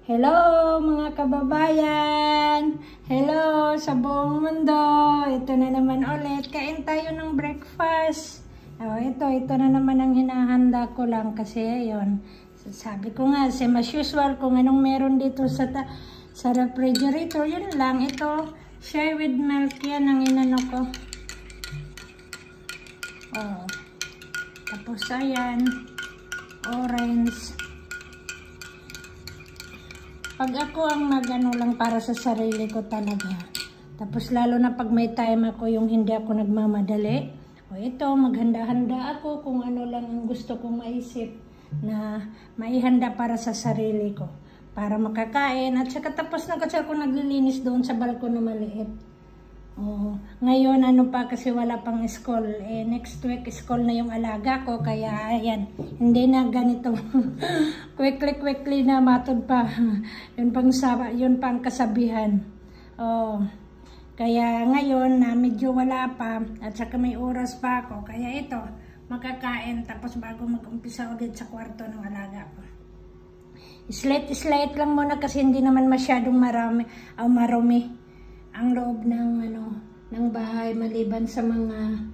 Hello mga kababayan! Hello sa buong mundo! Ito na naman ulit. Kain tayo ng breakfast. Ito na naman ang hinahanda ko lang kasi ayun. Sabi ko nga, same as usual, kung anong meron dito sa refrigerator, yun lang. Ito, share with milk, yan ang inano ko. Tapos ayan, orange. Pag ako ang magano lang para sa sarili ko talaga. Tapos lalo na pag may time ako yung hindi ako nagmamadali. Ito, maghanda-handa ako kung ano lang ang gusto kong maisip na maihanda para sa sarili ko. Para makakain. At saka tapos na kasi ako naglilinis doon sa balkon na maliit. Ngayon ano pa kasi wala pang school. Next week school na yung alaga ko. Kaya ayan, hindi na ganito. quickly na matod pa. Yun pang kasabihan. Kaya ngayon na medyo wala pa. At saka may oras pa ako. Kaya ito, makakain. Tapos bago mag-umpisa ulit sa kwarto ng alaga ko. Slight lang muna kasi hindi naman masyadong marumi ang loob ng bahay maliban sa mga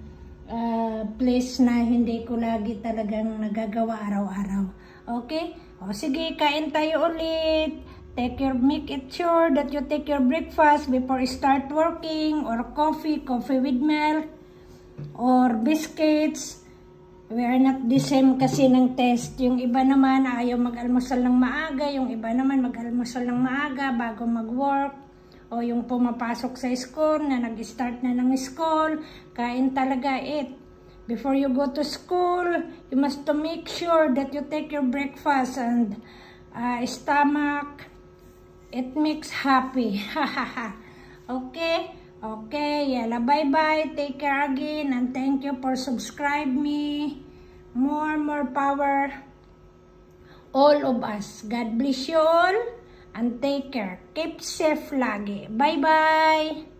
place na hindi ko lagi talagang nagagawa araw-araw. Okay? Sige, kain tayo ulit. Make it sure that you take your breakfast before you start working, or coffee with milk, or biscuits. We are not the same kasi ng test. Yung iba naman ayaw mag-almusal ng maaga, yung iba naman mag-almusal ng maaga bago mag-work. O yung pumapasok sa school, na nag-start na ng school, kain talaga, eat. Before you go to school, you must to make sure that you take your breakfast and stomach. It makes happy. Okay? Okay, yala, bye-bye. Take care again and thank you for subscribe me. More power. All of us. God bless you all. And take care. Keep safe lagi. Bye-bye!